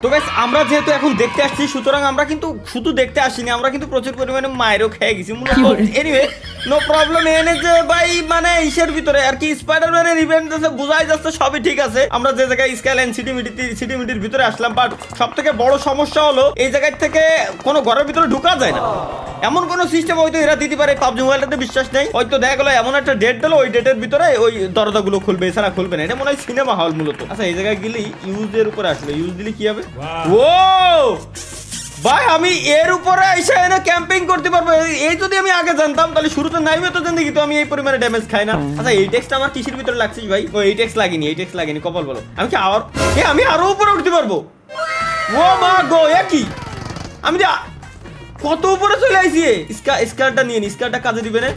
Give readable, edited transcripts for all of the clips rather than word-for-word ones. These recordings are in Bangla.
তো গাইস আমরা যেহেতু এখন দেখতে আসছি সুতরাং আমরা কিন্তু শুধু দেখতে আসিনি, আমরা কিন্তু প্রচুর পরিমাণে মায়েরও খেয়ে গেছি এনিওয়ে নো প্রবলেম। এনে যে ভাই মানে ইসের ভিতরে আর কি স্পাইডারম্যানের ইভেন্ট আছে, বোঝাই যাচ্ছে সবই ঠিক আছে। আমরা যে জায়গায় স্কাইলাইন সিটিমিটির ভিতরে আসলাম, বাট সব থেকে বড় সমস্যা হলো এই জায়গা থেকে কোনো ঘরের ভিতরে ঢোকা যায় না। এমন কোন সিস্টেম হয়তো এরা দিতে পারে, পাবজি মোবাইলটাতে বিশ্বাস নেই। হয়তো দেখা গেলো এমন একটা ডেট দিল, ওই ডেটের ভিতরে ওই দরজাগুলো খুলবে, এছাড়া খুলবে না। এটা মনে হয় সিনেমা হল মূলত। আচ্ছা এই জায়গায় গেলে ইউজের উপরে আসলে ইউজ দিলে কি হবে? ও ভাই আমি এর উপরে এসে এনে ক্যাম্পিং করতে পারবো। এই যদি আমি আগে জানতাম তাহলে শুরুতে নাইবে তো জানি কিন্তু আমি এই পরিমাণে ড্যামেজ খাই না। আচ্ছা এই টেক্সটা আমার কিসের ভিতরে লাগছে ভাই? ও এই টেক্স লাগেনি কপাল বলো। আমি কি আমি আরো উপরে উঠতে পারবো? ও মা গো একই আমি কত উপরে চলে আইছি। স্কারটা নিয়ে নি, স্কারটা কাজে দিবে না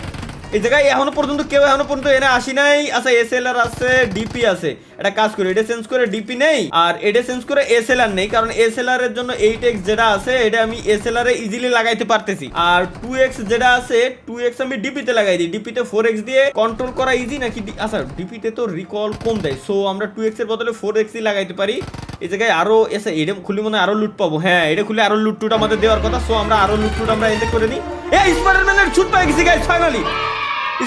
এই জায়গায়। এখনো পর্যন্ত এনে আসি নাই। আচ্ছা এসএলআর আছে, ডিপি আছে। এটা কাজ করে এটা চেঞ্জ করে ডিপি নেই, আর এটা চেঞ্জ করে এসএলআর নেই, কারণ এসএলআর এর জন্য 8x যেটা আছে এটা আমি এসএলআর এ ইজিলি লাগাইতে পারতেছি। আর 2x যেটা আছে 2x আমি ডিপি তে লাগাই দিই। ডিপি তে 4x দিয়ে কন্ট্রোল করা ইজি নাকি? আচ্ছা ডিপি তে তো রিকল কম দেয়, সো আমরা 2x এর বদলে 4x ই লাগাইতে পারি। এই জায়গায় আরো এসে এটা খুলি মনে আরো লুট পাবো। হ্যাঁ এটা খুলে আরো লুট টুট আমাদের দেওয়ার কথা, সো আমরা আরো লুট টুট আমরা এতে করে নিই। এই স্পাইডারম্যানের ছুট পাই গেছি গাইস ফাইনালি।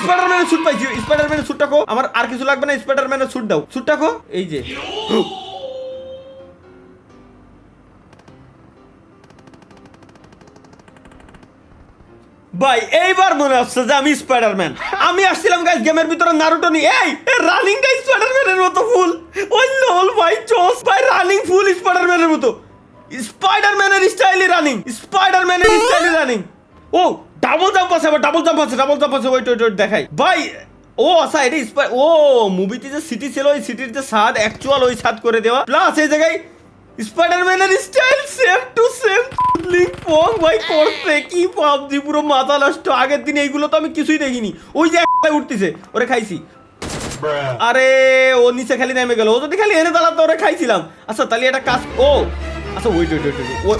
স্পাইডারম্যানের স্যুট পাইছি। স্পাইডারম্যানের স্যুটটা কো? আমার আর কিছু লাগবে না, স্পাইডারম্যানের স্যুট দাও। স্যুটটা কো? এই যে ভাই এইবার মনে হচ্ছে যে আমি স্পাইডারম্যান। আমি আসছিলাম গাইস গেমের ভিতরে নারুটো নিয়ে। এই রানিং গাইস স্পাইডারম্যানের মতো ফুল। ওই লল ভাই চোস ভাই রানিং ফুল স্পাইডারম্যানের মতো। স্পাইডারম্যানের স্টাইলে রানিং, স্পাইডারম্যানের স্টাইলে রানিং। ও ডাবল জাম্প আছে, আবার ডাবল জাম্প আছে। ওয়েট দেখাই ভাই। ও আচ্ছা এটা ও মুভিতে যে সিটি ছিল ওই সিটির যে ছাদ অ্যাকচুয়াল ওই ছাদ করে দেওয়া, প্লাস এই জায়গায় স্পাইডারম্যানের style same to same link ফং ভাই করছে কি পাবজি পুরো মাথা নষ্ট। আগের দিন এইগুলো তো আমি কিছুই দেখিনি। ওই যে একটা উঠতেছে ওরে খাইছি। আরে ও নিচে খালি নেমে গেল, ও যদি খালি এনে দাঁড়াতো ওরে খাইছিলাম। আচ্ছা তাহলে একটা কাজ ও আচ্ছা ওয়েট ও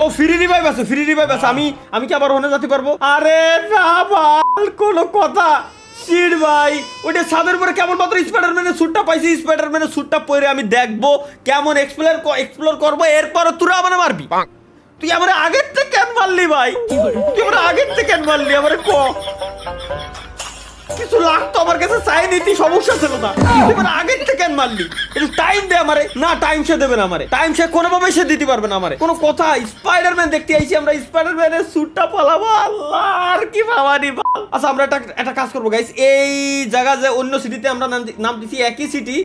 ও ফ্রি রিভাইভ আছে। আমি কি আবার ওখানে যেতে পারবো? আরে না ভাই কোনো কথা শিট ভাই। ওইটা ছাদের উপরে কেমন মাত্র স্পাইডারম্যানের স্যুটটা পাইছি। স্পাইডারম্যানের স্যুটটা পরে আমি দেখবো কেমন এক্সপ্লোর করবো, এরপর তোরা আমার মারবি। তুই আমার আগের থেকে কেন মারলি ভাই? তুই আমার আগের থেকে কেন মারলি? আমার কিছু লাগতো আমার কাছে চাইনি, সমস্যা ছিল না। তুই আগের থেকে কেন মারলি? একটু টাইম দে আমারে। না টাইম সে দেবে না আমারে, টাইম সে কোনোভাবে সে দিতে পারবে না আমারে। কোনো কথা স্পাইডারম্যান দেখতে আইছি আমরা, স্পাইডারম্যানের স্যুটটা পালাবো। আল্লাহ আর কি ভাবানি বল। আচ্ছা আমরা একটা কাজ করবো গাইস, এই জায়গা যে অন্য সিটিতে আমরা নাম দিছি একই সিটি,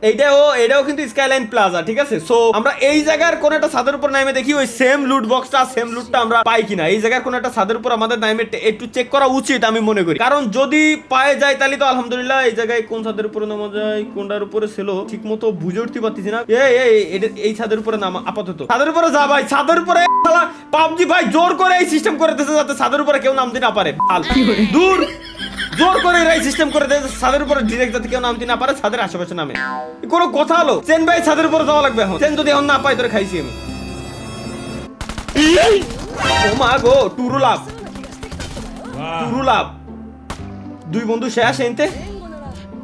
এটাও কিন্তু স্কাইলাইন প্লাজা, ঠিক আছে? সো আমরা এই জায়গার কোন একটা ছাদের উপর নামে দেখি ওই সেম লুটটা আমরা পাই কিনা। এই জায়গার কোন একটা ছাদের উপর আমাদের নামে একটু চেক করা উচিত আমি মনে করি, কারণ যদি পায়ে যায় তাহলে তো আলহামদুলিল্লাহ। এই জায়গায় কোন ছাদের উপরে নামা যায়, কোনটার উপরে ছিল ঠিক মতো বুঝে উঠতে পারতেছি না। এই ছাদের উপরে নামা, আপাতত ছাদের উপরে যা ভাই। ছাদের উপরে পাবজি ভাই জোর করে এই সিস্টেম করে দিতেছে যাতে ছাদের উপরে কেউ নামতে না পারে। দূর জোর করে এই সিস্টেম করে দিতেছে ছাদের উপরে ডিরেক্ট যাতে কেউ নামতে না পারে, ছাদের আশেপাশে নামে। কোনো কথা হলো চেন ভাই ছাদের উপরে যাওয়া লাগবে এখন। চেন যদি এখন না পাই তোরে খাইছি আমি। ও মা গো টুরু লাভ দুই বন্ধু শেষ এনতে।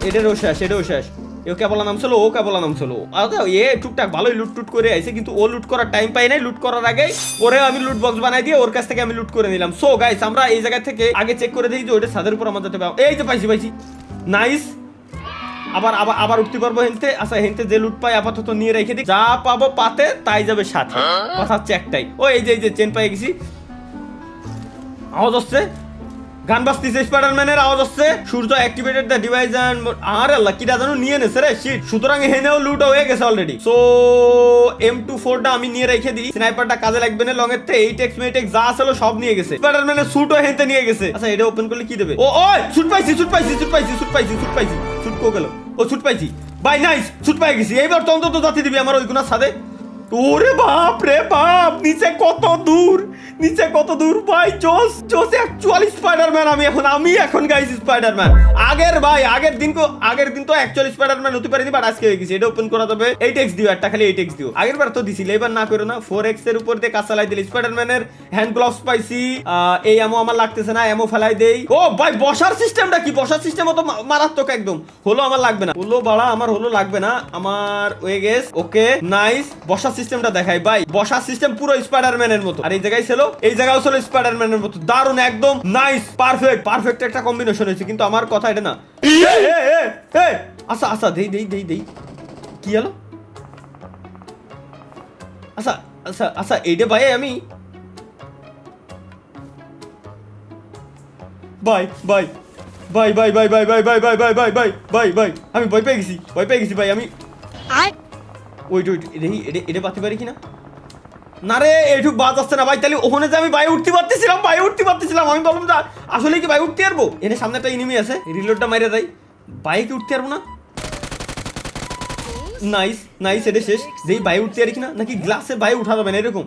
এটারও শেষ। ও কেবল নামছিল। এ টুকটাক ভালোই লুট করে আইছে, কিন্তু ও লুট করার টাইম পাই নাই। লুট করার আগে ওরে আমি লুট বক্স বানাই দিয়ে ওর কাছ থেকে আমি লুট করে নিলাম। সো গাইস আমরা এই জায়গা থেকে আগে চেক করে দিই যে ওইটা ছাদের উপর আমাদের যেতে পারবো। এই যে পাইছি নাইস। আবার উঠতে পারবো হেনতে। আচ্ছা হেনতে যে লুট পাই আপাতত নিয়ে রেখে দিই, যা পাবো পাতে তাই যাবে সাথে। কথা হচ্ছে একটাই। ও এই যে চেন পাই গেছি। আওয়াজ হচ্ছে, গান বাজতেছে, স্পাইডারম্যানের আওয়াজ হচ্ছে। সূর্য অ্যাক্টিভেটেড দ্য ডিভাইস এন্ড আর আল্লাহ কিটা জানো নিয়ে নেছে রে শিট। সুতরাং হেনেও লুট হয়ে গেছে অলরেডি। সো M24টা আমি নিয়ে রেখে দিই, স্নাইপারটা কাজে লাগবে না। লং এর তে 8x যা ছিল সব নিয়ে গেছে। স্পাইডারম্যানের স্যুটও হেনতে নিয়ে গেছে। আচ্ছা এটা ওপেন করলে কি দেবে? ও স্যুট পাইছি। স্যুট কো গেল? ও স্যুট পাইছি ভাই, নাইস স্যুট পাই গেছি। এইবার তো অন্তত জাতি দিবি আমার ওই গুনার সাথে। ওরে বাপ রে বাপ, নিচে কত দূর। নিচে কত দূর ভাই, জোস জোস অ্যাকচুয়ালি স্পাইডারম্যান। আমি এখন গাইস স্পাইডারম্যান। আগের দিন তো অ্যাকচুয়ালি স্পাইডারম্যান হতে পারিনি, বাট আজকে হয়ে গেছে। এটা ওপেন করা যাবে। 8x দিও একটা, খালি 8x দিও। আগের বার তো দিছিল, এবার না করো না। 4x এর উপর দিয়ে কাজ চালাই দিলে স্পাইডারম্যানের হ্যান্ড গ্লাভস পাইছি। এই এমো আমার লাগতেছে না, এমো ফেলাই দেই। ও ভাই বসার সিস্টেমটা কি? বসার সিস্টেম তো মারাত্মক একদম। হলো আমার লাগবে না, হলো বাড়া আমার হলো লাগবে না আমার। হয়ে গেছে, ওকে নাইস। বসার সিস্টেমটা দেখাই ভাই, বসার সিস্টেম পুরো স্পাইডারম্যানের মতো। আর এই জায়গায় ছিল, এই জায়গাও ছিল স্পাইডারম্যানের মতো। দারুণ একদম নাইস, পারফেক্ট একটা কম্বিনেশন হয়েছে। কিন্তু আমার কথা এটা না। আচ্ছা দেই কি হলো? আচ্ছা এইটা ভাই আমি ভাই আমি ভয় পেয়ে গেছি ভাই। আমি ওয়েট এটা পাতি পারি কিনা? না রে, এইটুক বাদ আসছে না ভাই। তাহলে ওখানে যে আমি বাইরে উঠতে পারতেছিলাম। আমি বললাম যে আসলে কি ভাই উঠতে পারবো? এনে সামনে একটা এনিমি আছে, রিলোডটা মাইরে দেয়। বাইকে উঠতে পারবো না। নাইস এটা শেষ। যেই বাইরে উঠতে পারি কিনা, নাকি গ্লাসে বাইরে উঠা যাবে না এরকম?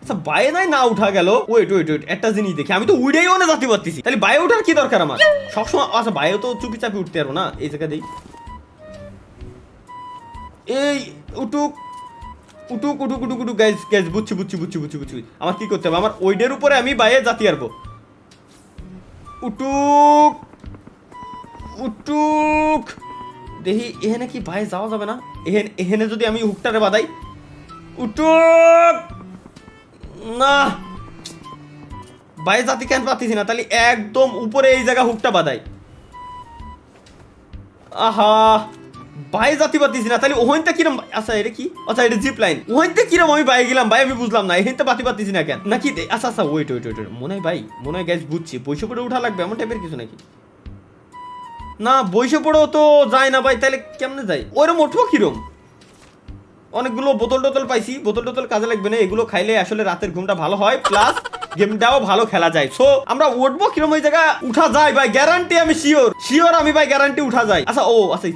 আচ্ছা বাইরে নাই না উঠা গেল। ওয়েট একটা জিনিস দেখি, আমি তো উড়েই অনে যাতে পারতেছি। তাহলে বাইরে উঠার কি দরকার আমার? সবসময় আচ্ছা বাইরে তো চুপি চাপি উঠতে পারবো না। এই জায়গা দেই, এই উটুক গাইস বুঝছি। আমার কি করতে হবে? আমার ওইডের উপরে আমি বাইরে জাতি আরবো। উটুক দেখি এখানে কি বাইরে যাওয়া যাবে না? এখানে যদি আমি হুকটারে বাদাই। উটুক না, বাইরে জাতি কেন পাচ্ছি না? তাহলে একদম উপরে এই জায়গা হুকটা বাদাই। আহা বাইরে জাতি পাচ্ছি না। তাহলে ওখানটা কিরম? আচ্ছা এটা কি? আচ্ছা এটা জিপ লাইন। ওখানটা কিরম আমি বাইরে গেলাম ভাই? আমি বুঝলাম না, এখানটা পাচ্ছি না কেন? নাকি আচ্ছা ওয়েট মনে হয় গ্যাস বুঝছি। বৈশ পড়ে উঠা লাগবে এমন টাইপের কিছু নাকি? না বৈশ পড়েও তো যায় না ভাই। তাহলে কেমনে যায়? ওরম উঠবো কিরম? অনেকগুলো বোতল পাইছি। বোতল কাজে লাগবে না, এগুলো খাইলে আসলে রাতের ঘুমটা ভালো হয়, প্লাস গেমটাও ভালো খেলা যায়। সো আমরা উঠবো কিরম? ওই জায়গা উঠা যায় ভাই, গ্যারান্টি। আমি শিওর আমি ভাই গ্যারান্টি উঠা যায়। আচ্ছা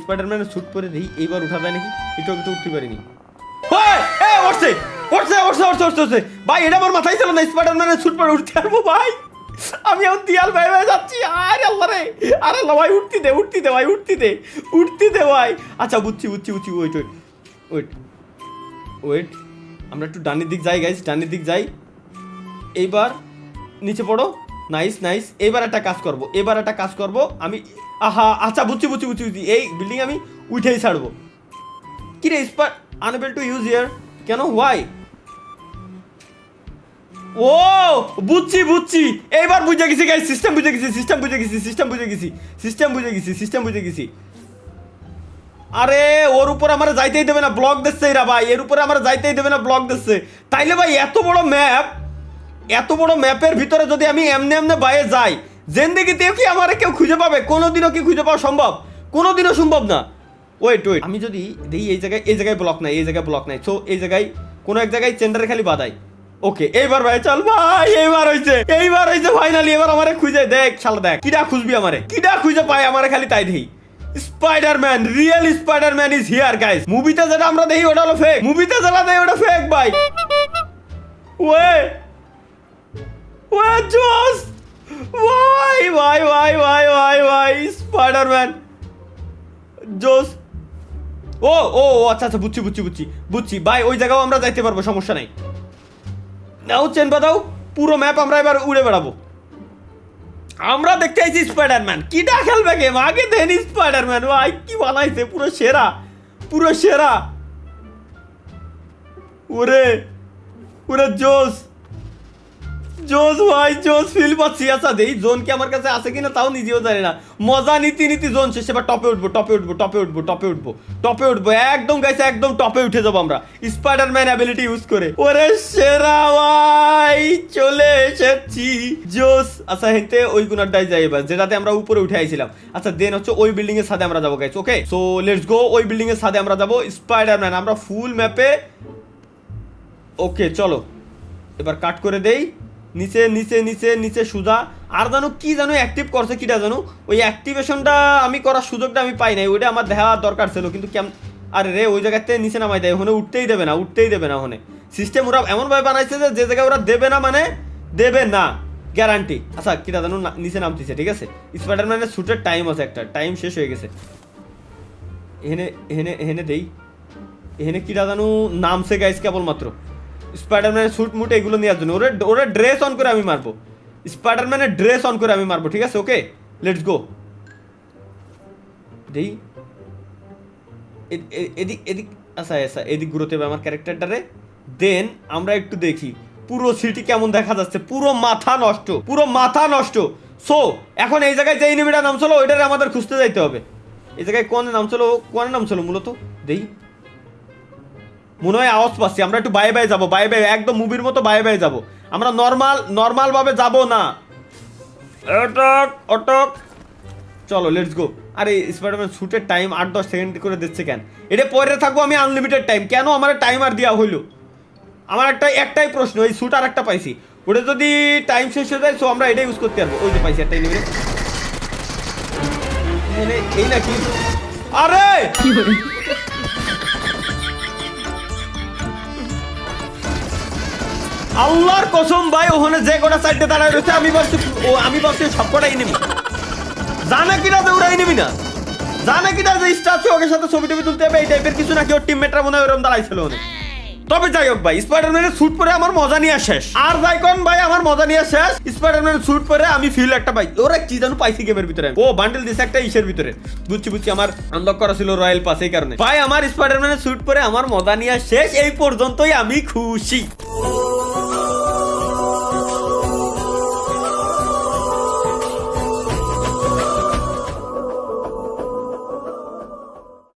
স্পাইডারম্যানের স্যুট পরে দেখি এইবার উঠা যায় নাকি। একটু উঠতে পারিনি উঠছে ভাই। এটা আমার মাথায় ছিল না, স্পাইডারম্যানের স্যুট পরে উঠতে পারবো ভাই। আমি এখন দিয়াল ভাই যাচ্ছি। আরে আল্লাহ ভাই উঠতে দে ভাই, উঠতে দে ভাই। আচ্ছা বুঝছি। ওয়েট আমরা একটু ডানের দিক যাই গাইস, ডানের দিক যাই। এইবার নিচে পড়ো। নাইস। এবার একটা কাজ করব আমি। আচ্ছা বুঝছি। এই বিল্ডিং আমি উঠেই ছাড়বো। কি রে আনএবল টু ইউজ হিয়ার, কেন? হোয়াই? ও বুঝছি। এইবার বুঝে গেছি গাইস, সিস্টেম বুঝে গেছি। আরে ওর উপর আমার যাইতেই দেবে না, ব্লক দিচ্ছে এরা ভাই। এর উপরে আমার যাইতেই দেবে না, ব্লক দিচ্ছে। তাইলে ভাই এত বড় ম্যাপের ভিতরে যদি আমি এমনি বাইরে যাই, জিন্দেগিতেও কি আমার কেউ খুঁজে পাবে? কোনোদিনও কি খুঁজে পাওয়া সম্ভব? কোনোদিনও সম্ভব না। ওয়েট আমি যদি দেখি এই জায়গায় ব্লক নাই। সো এই জায়গায় কোনো এক জায়গায় চেন্ডারে খালি বাদাই। ওকে এইবার ভাই চল ভাই। এইবার হইছে ফাইনালি। এবার আমারে খুঁজে দেখ, শালা দেখ কিডা খুঁজবি আমারে, কিডা খুঁজে পায় আমারে খালি তাই দেখি। Spiderman, real Spiderman is here guys. মুভিতে যেটা আমরা দেখি ওটা হলো ফেক। ওটা ফেক ভাই। ওয়ে জোস ভাই স্পাইডারম্যান জোস। আচ্ছা বুঝছি ভাই। ওই জায়গাও আমরা যাইতে পারবো, সমস্যা নাই। নাও চেন বাদাও, পুরো ম্যাপ আমরা এবার উড়ে বেড়াবো। আমরা দেখতে আইছি স্পাইডারম্যান। কিটা খেলবে গেম? আগে দেন স্পাইডারম্যান ভাই কি বানাইছে, পুরো সেরা। ওরে জোস ভাই, ফিল পাচ্ছি। আচ্ছা দেই জোন কি আমার কাছে আছে কিনা তাও নিজেও জানি না। মজা নীতি জোন শেষে এবার টপে উঠবো একদম গাইছে, একদম টপে উঠে যাবো আমরা স্পাইডারম্যান অ্যাবিলিটি ইউজ করে। ওরে সেরা ভাই, চলে এসেছি জোস। আচ্ছা হেনতে ওই গুণারটাই যাই এবার, যেটাতে আমরা উপরে উঠে আইছিলাম। আচ্ছা দেন হচ্ছে ওই বিল্ডিং এর সাথে আমরা যাবো guys. Okay so let's go. ওই বিল্ডিং এর সাথে আমরা যাবো স্পাইডারম্যান, আমরা ফুল ম্যাপে। ওকে চলো এবার কাট করে দেই। নিচে সুজা। আর জানো অ্যাক্টিভ করছে কিটা জানো? ওই অ্যাক্টিভেশনটা আমি করার সুযোগটা আমি পাই নাই। ওইটা আমার দেখা দরকার ছিল, কিন্তু আরে রে ওই জায়গাতে নিচে নামাই দেয়। ওখানে উঠতেই দেবে না ওখানে। সিস্টেম ওরা এমনভাবে বানাইছে যে জায়গায় ওরা দেবে না মানে দেবে না গ্যারান্টি। আচ্ছা কিটা জানো নিচে নামতেছে, ঠিক আছে। স্পাইডারম্যানের শুটের টাইম আছে, একটা টাইম শেষ হয়ে গেছে। এখানে এখানে এখানে দেই, এখানে কিটা জানো নামছে গাইস কেবলমাত্র স্পাইডারম্যানের স্যুট মুট এগুলো নেওয়ার জন্য। ওরা ড্রেস অন করে আমি মারবো, স্পাইডারম্যানের ড্রেস অন করে আমি মারবো, ঠিক আছে। Okay let's go. দেই এদিক এদিক, আচ্ছা আচ্ছা এদিক ঘুরোতে হবে আমার ক্যারেক্টারটারে। দেন আমরা একটু দেখি পুরো সিটি কেমন দেখা যাচ্ছে। পুরো মাথা নষ্ট, পুরো মাথা নষ্ট। সো এখন এই জায়গায় যে এনিমিটা নাম ছিল ওইটারে আমাদের খুঁজতে যাইতে হবে। এই জায়গায় কোন নাম ছিল মূলত দেই, মনে হয় আওয়াজ পাচ্ছি। আমরা একটু বাই বাই যাবো, বাই বাই একদম মুভির মতো বাই বাই যাবো। আমরা নর্মাল ভাবে যাবো না। অটক অটক, চলো লেটস গো। আরে স্পাইডারম্যান শুটের টাইম 8-10 সেকেন্ড করে দিচ্ছে কেন? এটা পরে থাকবো আমি আনলিমিটেড টাইম, কেন আমার টাইমার দেওয়া হইলো? আমার একটাই প্রশ্ন, এই শুট আর একটা পাইছি, ওটা যদি টাইম শেষ হয়ে যায় সো আমরা এটা ইউজ করতে পারবো। ওই যে পাইছি একটা এনিমি, এই নাকি? আরে আল্লাহর কসম ভাই, ওখানে যে কটা সাইডে দাঁড়ায় রয়েছে আমি ভাবছি সবকটাই নেবি। জানে কিনা যে ওরাই নেবি না, জানে কিনা যে স্টাচু ওকে সাথে ছবি টবি তুলতে হবে এই টাইপের কিছু নাকি। ওর টিমমেটরা মনে হয় ওরকম দাঁড়াইছিল অনেক। তবে যাই হোক ভাই, স্পাইডারম্যানের স্যুট পরে আমার মজা নিয়ে শেষ। আর যাই কোন ভাই, আমার মজা নিয়ে শেষ। স্পাইডারম্যানের স্যুট পরে আমি ফিল একটা পাই। ওরা কি জানো পাইছি গেমের ভিতরে, ও বান্ডেল দিছে একটা ইসের ভিতরে। বুঝছি আমার আনলক করা ছিল রয়্যাল পাস, এই কারণে ভাই আমার স্পাইডারম্যানের স্যুট পরে আমার মজা নিয়ে শেষ। এই পর্যন্তই আমি খুশি।